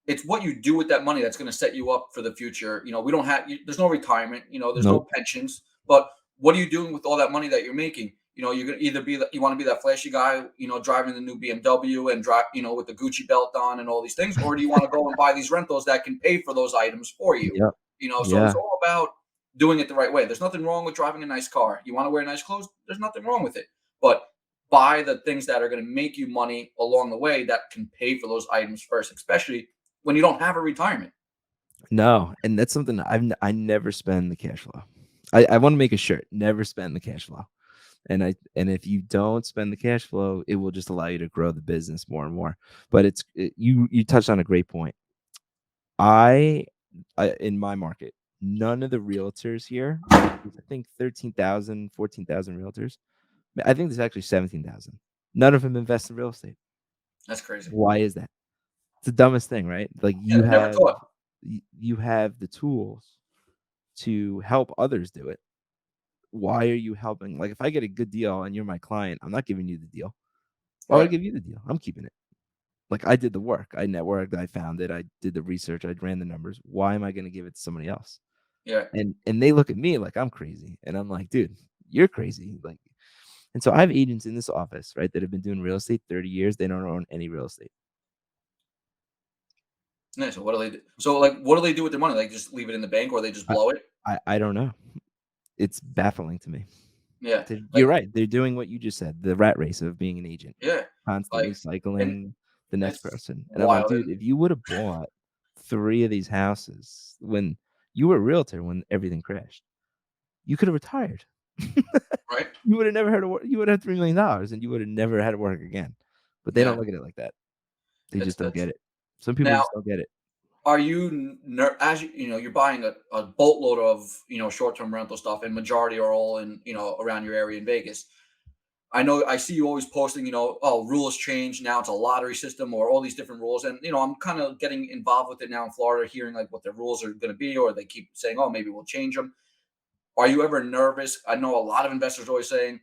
it's what you do with that money that's going to set you up for the future. We don't have, there's no retirement, there's no Nope. pensions, but what are you doing with all that money that you're making? You're going to either you want to be that flashy guy, driving the new BMW and drive, with the Gucci belt on and all these things, or do you want to go and buy these rentals that can pay for those items for you? Yep. So it's Yeah. all about doing it the right way. There's nothing wrong with driving a nice car. You want to wear nice clothes? There's nothing wrong with it. But buy the things that are going to make you money along the way that can pay for those items first, especially when you don't have a retirement. No, and that's something I never spend the cash flow. I wanna make a shirt, never spend the cash flow. And if you don't spend the cash flow, it will just allow you to grow the business more and more. But you touched on a great point. I in my market, none of the realtors here, there's I think 13,000, 14,000 realtors. I think there's actually 17,000. None of them invest in real estate. That's crazy. Why is that? It's the dumbest thing, right? Like Yeah, they're never taught. you have the tools to help others do it. Why are you helping? Like if I get a good deal and you're my client, I'm not giving you the deal. Why would I Right. give you the deal? I'm keeping it. Like I did the work. I networked, I found it, I did the research, I ran the numbers. Why am I going to give it to somebody else? Yeah. And they look at me like I'm crazy. And I'm like, dude, you're crazy. Like, and so I have agents in this office, right, that have been doing real estate 30 years. They don't own any real estate. Yeah. So what do they do? So like, what do they do with their money? Like, just leave it in the bank, or they just I, blow it? I don't know. It's baffling to me. Yeah. You're Like, right. They're doing what you just said, the rat race of being an agent, yeah. constantly Like, and cycling the next it's person. And I'm like, wild. dude, And if you would have bought 3 of these houses when you were a realtor when everything crashed, you could have retired. right. You would have never had to work. You would have had $3 million and you would have never had to work again. But they Yeah. don't look at it like that. They It's just don't it's get it. Some people now. just don't get it. Are you as you're buying a boatload of short-term rental stuff, and majority are all in around your area in Vegas. I know I see you always posting, oh, rules change. Now it's a lottery system or all these different rules. And, I'm kind of getting involved with it now in Florida, hearing like what the rules are going to be, or they keep saying, oh, maybe we'll change them. Are you ever nervous? I know a lot of investors are always saying,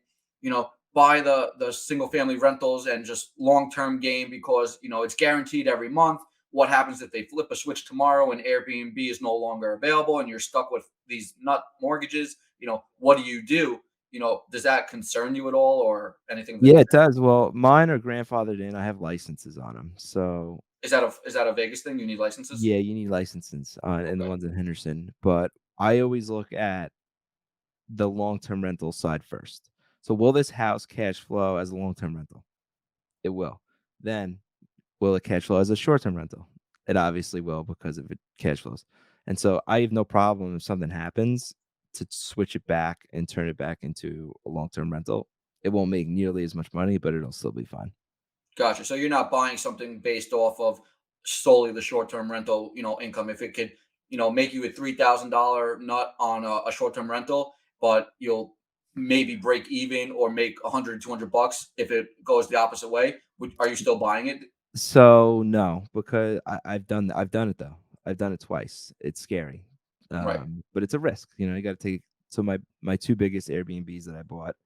buy the single family rentals and just long term game because it's guaranteed every month. What happens if they flip a switch tomorrow and Airbnb is no longer available and you're stuck with these nut mortgages? What do you do? Does that concern you at all or anything of the Yeah, nature? it does. Well, mine are grandfathered in. I have licenses on them. So Is that a Vegas thing? You need licenses? yeah, you need licenses on and the Okay. ones in Henderson. But I always look at the long-term rental side first. So will this house cash flow as a long-term rental? It will. Then Will it cash flow as a short-term rental? It obviously will because of it cash flows. And so I have no problem if something happens to switch it back and turn it back into a long-term rental. It won't make nearly as much money, but it'll still be fine. Gotcha. So you're not buying something based off of solely the short-term rental, income. If it could, make you a $3,000 nut on a short-term rental, but you'll maybe break even or make 100, 200 bucks if it goes the opposite way. Are you still buying it? So no, because I've done it though. I've done it twice. It's scary. Right. But it's a risk. You gotta take so my two biggest Airbnbs that I bought,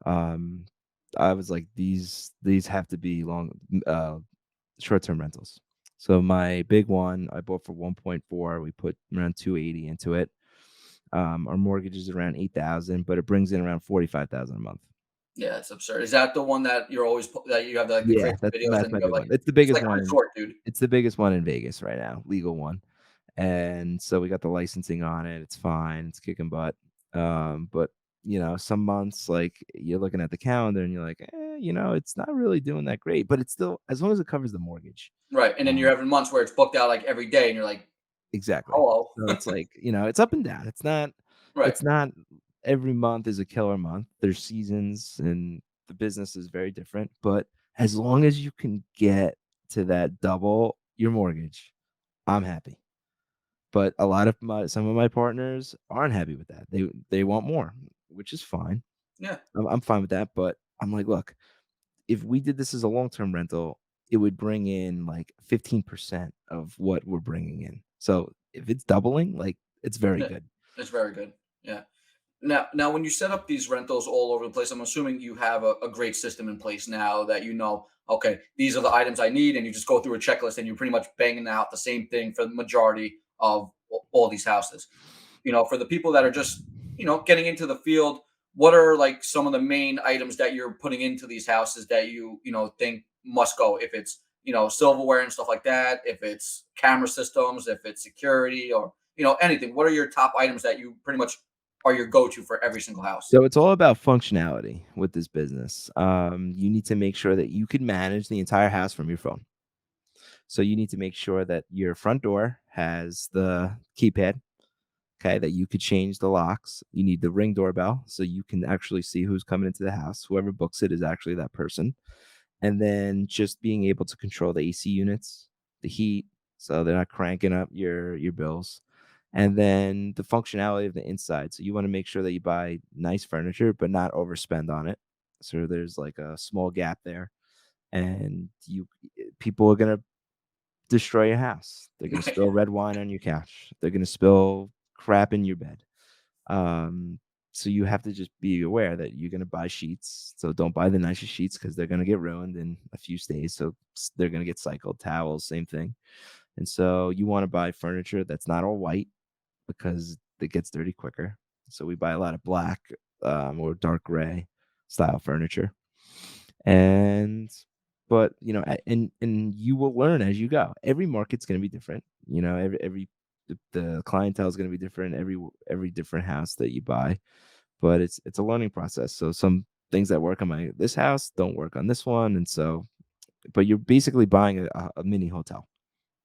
um, I was like, these have to be short-term rentals. So my big one I bought for 1.4. We put around 280 into it. Our mortgage is around 8,000, but it brings in around 45,000 a month. Yeah, it's absurd. Is that the one that that you have like the Yeah, crazy videos that's and my you have big like one. It's the it's biggest like a one in resort, dude. Vegas right now, legal one. And so we got the licensing on it. It's fine. It's kicking butt. But some months like you're looking at the calendar and you're like, it's not really doing that great, but it's still as long as it covers the mortgage. Right. And then you're Um, having months where it's booked out like every day and you're like, exactly. hello. So it's like, it's up and down. Right. It's not every month is a killer month. There's seasons and the business is very different. But as long as you can get to that double your mortgage, I'm happy. But a lot of some of my partners aren't happy with that. They want more, which is fine. Yeah. I'm fine with that. But I'm like, look, if we did this as a long-term rental, it would bring in like 15% of what we're bringing in. So if it's doubling, like it's very Yeah. good. It's very good. Yeah. Now, when you set up these rentals all over the place, I'm assuming you have a great system in place now that okay, these are the items I need, and you just go through a checklist and you're pretty much banging out the same thing for the majority of all these houses. For the people that are just, getting into the field, what are like some of the main items that you're putting into these houses that think must go? If it's, silverware and stuff like that, if it's camera systems, if it's security or, anything, what are your top items that you pretty much are your go-to for every single house? So it's all about functionality with this business. You need to make sure that you can manage the entire house from your phone. So you need to make sure that your front door has the keypad, okay, that you could change the locks. You need the Ring doorbell so you can actually see who's coming into the house. Whoever books it is actually that person. And then just being able to control the AC units, the heat, so they're not cranking up your bills. And then the functionality of the inside. So you want to make sure that you buy nice furniture, but not overspend on it. So there's like a small gap there, and people are gonna destroy your house. They're gonna spill red wine on your couch. They're gonna spill crap in your bed. Um, so you have to just be aware that you're gonna buy sheets. So don't buy the nicest sheets because they're gonna get ruined in a few stays. So they're gonna get cycled. Towels, same thing. And so you want to buy furniture that's not all white because it gets dirty quicker. So we buy a lot of black or dark gray style furniture. And but and you will learn as you go. Every market's going to be different. Every the clientele is going to be different. Every different house that you buy, but it's a learning process. So some things that work on this house don't work on this one, and so but you're basically buying a mini hotel,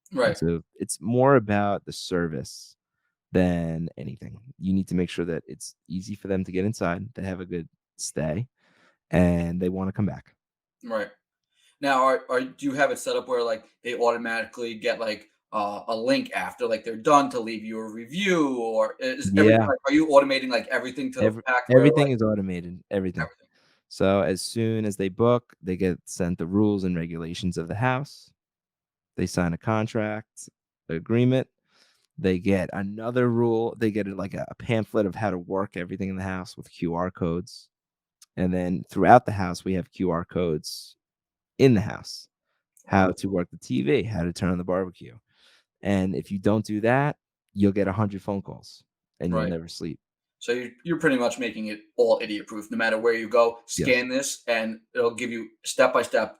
and Right. so it's more about the service than anything. You need to make sure that it's easy for them to get inside, they have a good stay, and they want to come back. Right. Now, do you have it set up where like they automatically get like a link after like they're done to leave you a review, or is everything Yeah, like are you automating like everything to the fact where everything like is automated, everything. everything? So as soon as they book, they get sent the rules and regulations of the house. They sign a contract, agreement. They get another rule. They get like a pamphlet of how to work everything in the house with QR codes. And then throughout the house, we have QR codes in the house, how to Wonderful. work the TV, how to turn on the barbecue. And if you don't do that, you'll get 100 phone calls and you'll Right. never sleep. So you're pretty much making it all idiot proof. No matter where you go, Yes. scan this, and it'll give you step by step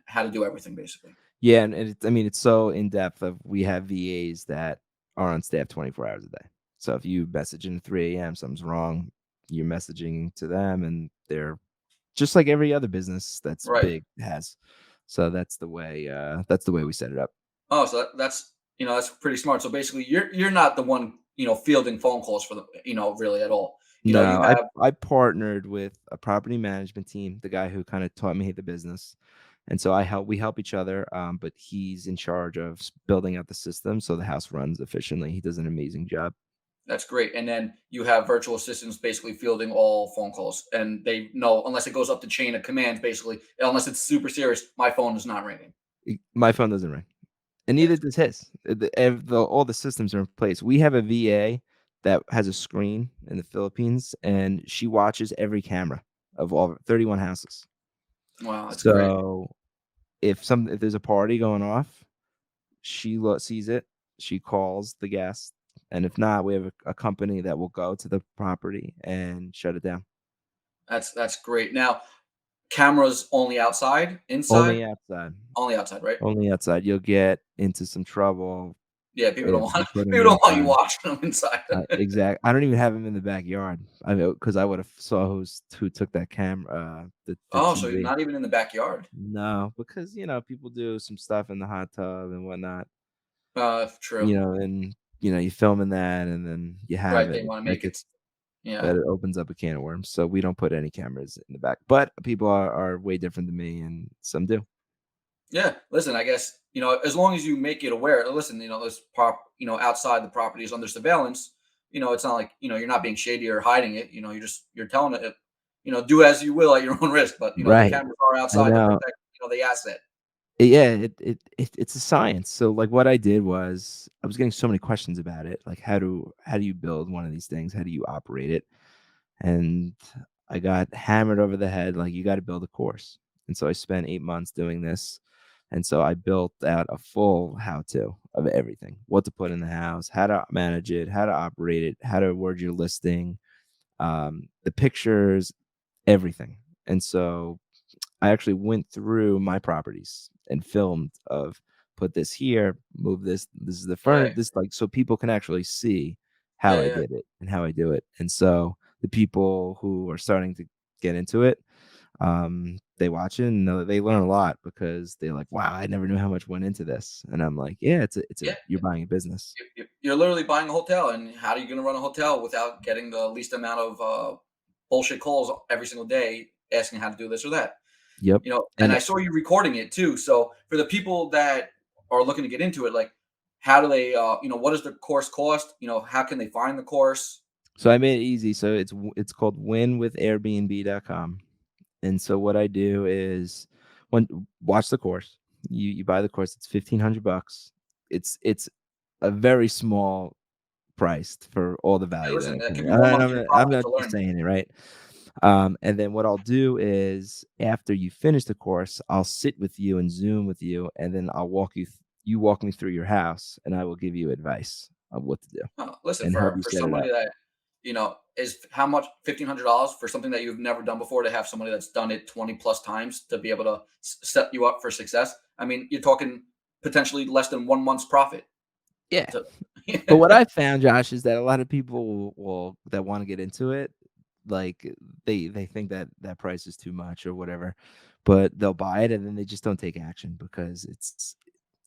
how to do everything basically. Yeah, and I mean, it's so in depth of we have VAs that are on staff 24 hours a day. So if you message in 3 a.m., something's wrong, you're messaging to them, and they're just like every other business that's Right. big has. So that's the way we set it up. Oh, so that's that's pretty smart. So basically, you're not the one fielding phone calls for the really at all. You No, I have I partnered with a property management team, the guy who kinda taught me the business, and so we help each other, but he's in charge of building out the system so the house runs efficiently. He does an amazing job. That's great. And then you have virtual assistants basically fielding all phone calls, and they know unless it goes up the chain of commands, basically, unless it's super serious, my phone is not ringing. My phone doesn't ring. And Yeah. neither does his. All the systems are in place. We have a VA that has a screen in the Philippines, and she watches every camera of all 31 houses. Wow, that's great. So if there's a party going off, sees it, she calls the guest, and if not, we have a company that will go to the property and shut it down. That's great. Now, cameras only outside, inside, Only outside. only outside, right? Only outside. You'll get into some trouble Yeah, people don't if you want put them people don't want you inside. watching them inside. I don't even have him in the backyard. I know because I would've saw who took that camera, the Oh, so you're TV. not even in the backyard. No, because, people do some stuff in the hot tub and whatnot, True. and, you filming that and then you have Right, it. they want to That make it. gets Yeah. that it opens up a can of worms, so we don't put any cameras in the back, but people are way different than me, and some do. Yeah, listen, I guess, as long as you make it aware, listen, this outside the property is under surveillance, it's not like, you're not being shady or hiding it, you're telling it, do as you will at your own risk, but, the Right. cameras are I outside to know. protect, the asset. Yeah, it's a science. So, like, what I did was I was getting so many questions about it, like, how do you build one of these things? How do you operate it? And I got hammered over the head, like, you gotta build a course. And so I spent 8 months doing this, and so I built out a full how-to of everything, what to put in the house, how to manage it, how to operate it, how to word your listing, the pictures, everything. And so I actually went through my properties and filmed of put this here, move this. This is the furnace. Right. This like so people can actually see how Yeah, I yeah. did it and how I do it. And so the people who are starting to get into it, they watch it and they learn a lot because they're like, "Wow, I never knew how much went into this." And I'm like, "Yeah, it's a Yeah. you're buying a business." You're literally buying a hotel, and how are you going to run a hotel without getting the least amount of bullshit calls every single day asking how to do this or that? Yep. And And I saw you recording it too. So for the people that are looking to get into it, like, how do they, what does the course cost? How can they find the course? so I made it easy. So it's called winwithairbnb.com. And so what I do is when watch the course. You buy the course, it's 1,500 bucks. It's a very small price for all the Hey, value that listen, I'm that could giving. be one month of your I'm profit not to just learn. saying it, right? And then what I'll do is after you finish the course, I'll sit with you and Zoom with you, and then you walk me through your house, and I will give you advice of what to do Listen, and help for you set it somebody up. that is how much $1,500 for something that you've never done before to have somebody that's done it 20 plus times to be able to set you up for success. I mean, you're talking potentially less than 1 month's profit. Yeah. To, But what I found, Josh, is that a lot of people will that wanna get into it, like, they think that that price is too much or whatever, but they'll buy it and then they just don't take action because it's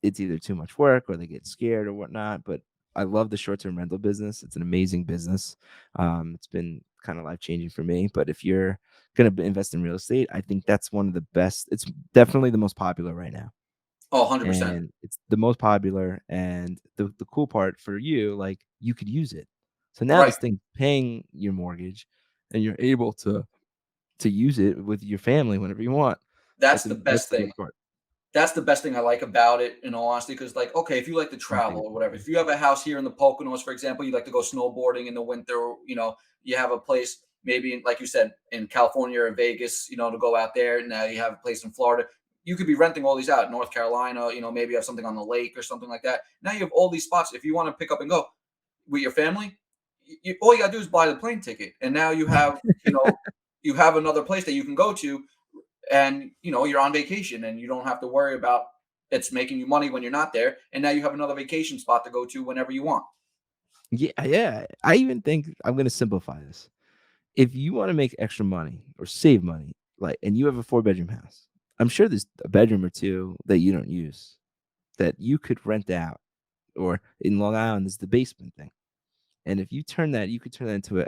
either too much work or they get scared or whatnot, but I love the short-term rental business. It's an amazing business. It's been kinda life-changing for me, but if you're gonna invest in real estate, I think that's one of the best it's definitely the most popular right now. oh, 100%. And it's the most popular, and the cool part for you, like, you could use it. So now Right. this thing paying your mortgage, and you're able to use it with your family whenever you want. That's the That's best the thing. best part. That's the best thing I like about it, in all honesty, because, like, okay, if you like to My travel favorite or part, whatever, yeah. if you have a house here in the Poconos, for example, you like to go snowboarding in the winter, you have a place maybe, like you said, in California or Vegas, to go out there. Now you have a place in Florida. You could be renting all these out. North Carolina, maybe you have something on the lake or something like that. Now you have all these spots. If you want to pick up and go with your family, all you got to do is buy the plane ticket, and now you have another place that you can go to, and you're on vacation and you don't have to worry about it's making you money when you're not there, and now you have another vacation spot to go to whenever you want. Yeah, yeah. I even think I'm gonna simplify this. If you wanna make extra money or save money, like and you have a four-bedroom house, I'm sure there's a bedroom or two that you don't use that you could rent out, or in Long Island, there's the basement thing. And if you turn that, you could turn that into a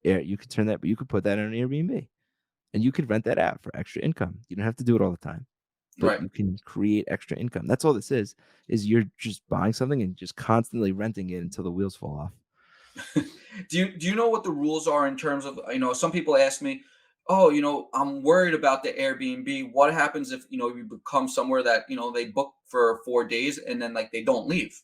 air you could turn that but you could put that on an Airbnb, and you could rent that out for extra income. You don't have to do it all the time, but Right. you can create extra income. That's all this is you're just buying something and just constantly renting it until the wheels fall off. Do you know what the rules are in terms of, some people ask me, "Oh, I'm worried about the Airbnb. What happens if, you become somewhere that, they book for 4 days and then like they don't leave?"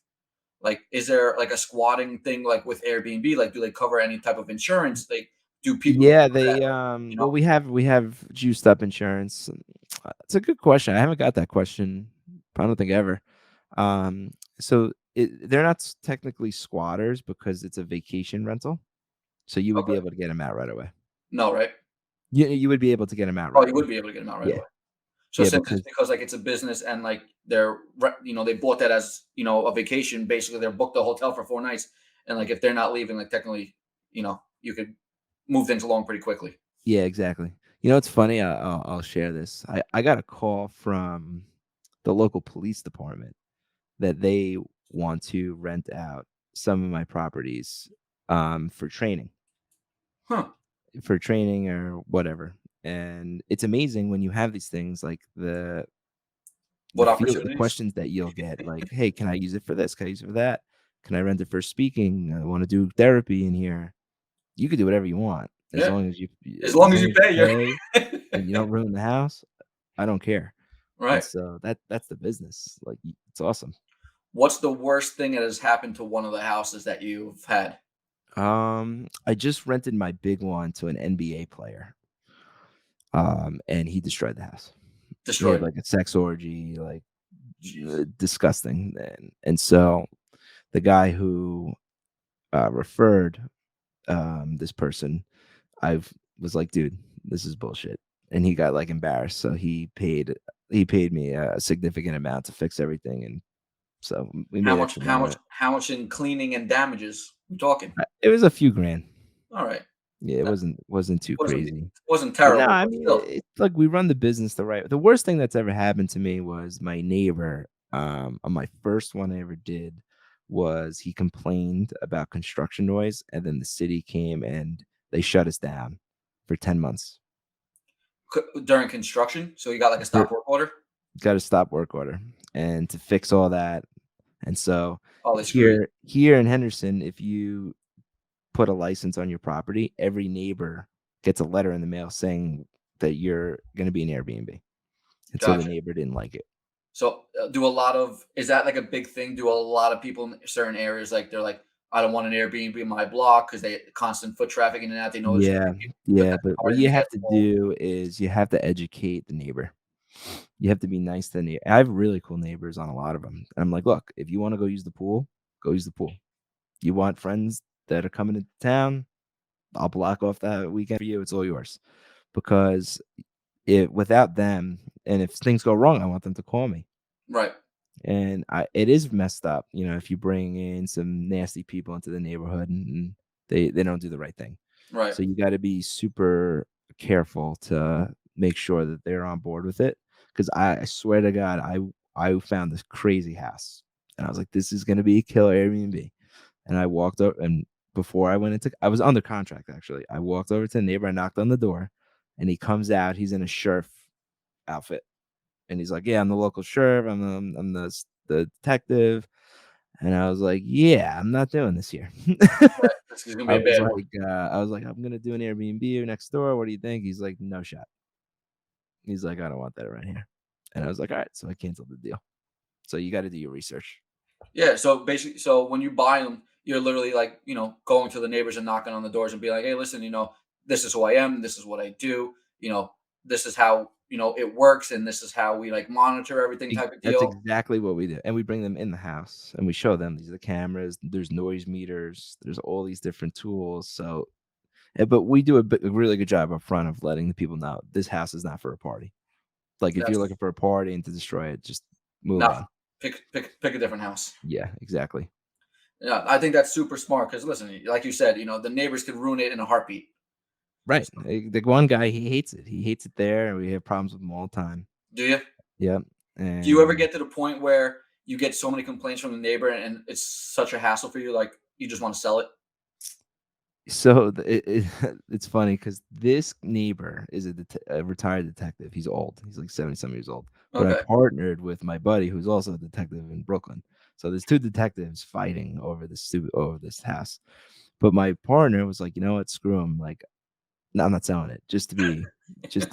Like, is there like a squatting thing like with Airbnb? Like, do they cover any type of insurance? Like, do people Yeah, that, they, like, you know? well, we have juiced up insurance. It's a good question. I haven't got that question, I don't think ever. So they're not technically squatters because it's a vacation rental. So you would be Okay. able to get them out right away. No, right? You would be able to get them out Oh, right you away. would be able to get them out right Yeah. away. So Yeah, since it's because because like it's a business and like they bought that as, a vacation, basically they're booked the hotel for 4 nights, and like if they're not leaving, like technically, you could move things along pretty quickly. yeah, exactly. You know, it's funny. I'll share this. I got a call from the local police department that they want to rent out some of my properties for training, Huh. or whatever. And it's amazing when you have these things like What the opportunities? questions that you'll get, like, hey, can I use it for this? Can I use it for that? Can I rent it for speaking? I want to do therapy in here. You could do whatever you want as Yeah. long as As long as you you pay, pay you're and you don't ruin the house. I don't care. And right. so that's the business. Like, it's awesome. What's the worst thing that has happened to one of the houses that you've had I just rented my big one to an NBA player. And he destroyed the house. He had destroyed? like a sex orgy, like Jeez. disgusting. And so the guy who referred this person, I was like, dude, this is bullshit. And he got like embarrassed. So he paid me a significant amount to fix everything. And so we How made much extra how money on much it. how much in cleaning and damages we talking? It was a few grand. All right. Yeah, it That wasn't too wasn't crazy. wasn't But no, terrible, I but mean, still. it's like we run the business the right. The worst thing that's ever happened to me was my neighbor. On my first one I ever did, was he complained about construction noise, and then the city came and they shut us down for 10 months. During construction, so you got like a For stop work order? got a stop work order, and to fix all that. And so Oh, they screw you. here in Henderson, if you put a license on your property, every neighbor gets a letter in the mail saying that you're going to be an Airbnb. And so the Gotcha. neighbor didn't like it. So, do a lot of is that like a big thing? Do a lot of people in certain areas like they're like, I don't want an Airbnb in my block because they constant foot traffic in and out. They know there's gonna Yeah, be people yeah, that but are what in you the have to asshole. do is you have to educate the neighbor. You have to be nice to the neighbor. I have really cool neighbors on a lot of them. And I'm like, look, if you want to go use the pool, go use the pool. You want friends that are coming into town, I'll block off that weekend for you. It's all yours. Because without them, and if things go wrong, I want them to call me. Right, And it is messed up, if you bring in some nasty people into the neighborhood and they don't do the right thing. right, So you got to be super careful to make sure that they're on board with it. Because I swear to God, I found this crazy house, and I was like, this is gonna be a killer Airbnb. And I walked up, and before I went into, I was under contract actually. I walked over to the neighbor, I knocked on the door, and he comes out. He's in a sheriff outfit, and he's like, "Yeah, I'm the local sheriff. I'm the detective." And I was like, "Yeah, I'm not doing this here." right. This is gonna be I a was bad one. like, "I'm gonna do an Airbnb next door. What do you think?" He's like, "No shot." He's like, "I don't want that around here." And I was like, "All right." So I canceled the deal. So you got to do your research. Yeah, so basically, so when you buy them, you're literally like, going to the neighbors and knocking on the doors and be like, "Hey, listen, this is who I am. This is what I do. This is how it works, and this is how we like monitor everything." Type of That's deal. exactly what we do. And we bring them in the house and we show them these are the cameras, there's noise meters, there's all these different tools. So, but we do a really good job up front of letting the people know this house is not for a party. Like, if you're That's looking for a party and to destroy it, just move not on. pick a different house. Yeah, exactly. Yeah, I think that's super smart because listen, like you said, the neighbors could ruin it in a heartbeat. Right. So, The one guy, he hates it. He hates it there, and we have problems with him all the time. Do you? Yep. Do you ever And get to the point where you get so many complaints from the neighbor and it's such a hassle for you, like you just want to sell it? so it's funny because this neighbor is a retired detective. He's old. He's like 70 some years old. But I Okay. partnered with my buddy who's also a detective in Brooklyn. So there's two detectives fighting over this house. But my partner was like, you know what? Screw him. Like, no, I'm not selling it. Just to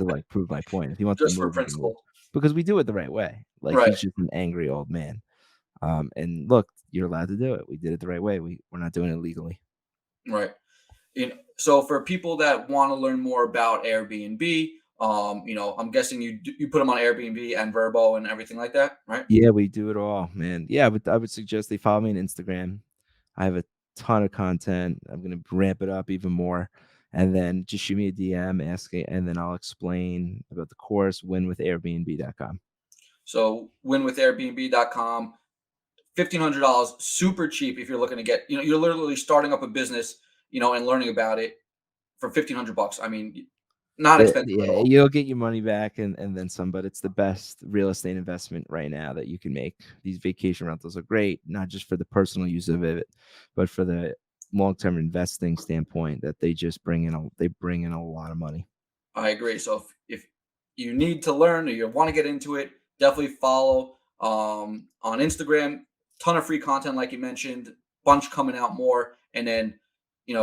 like prove my point. If he wants to Just for move, he can move. principle. Because we do it the right way. Like Right. he's just an angry old man. And look, you're allowed to do it. We did it the right way. We're not doing it legally. Right. So for people that want to learn more about Airbnb, I'm guessing you put them on Airbnb and Verbo and everything like that, right? Yeah, we do it all, man. Yeah, but I would suggest they follow me on Instagram. I have a ton of content. I'm gonna ramp it up even more. And then just shoot me a DM, ask it, and then I'll explain about the course, winwithairbnb.com. So winwithairbnb.com, $1,500, super cheap if you're looking to get, you're literally starting up a business, and learning about it for 1,500 bucks. I mean, not expensive at Yeah, all. you'll get your money back and then some, but it's the best real estate investment right now that you can make. These vacation rentals are great, not just for the personal use of it, but for the long-term investing standpoint that they bring in a lot of money. I agree. So if you need to learn or you want to get into it, definitely follow on Instagram. Ton of free content, like you mentioned, bunch coming out more, and then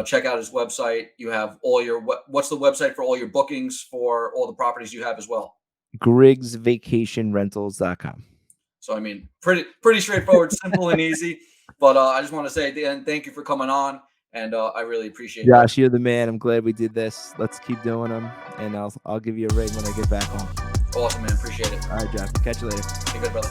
check out his website. You have all your what's the website for all your bookings for all the properties you have as well. GriggsVacationRentals.com. So I mean, pretty straightforward, simple and easy. But I just want to say at the end, thank you for coming on, and I really appreciate that. Josh, you're the man. I'm glad we did this. Let's keep doing them, and I'll give you a ring when I get back home. Awesome, man. Appreciate it. All right, Josh. Catch you later. Be good, brother.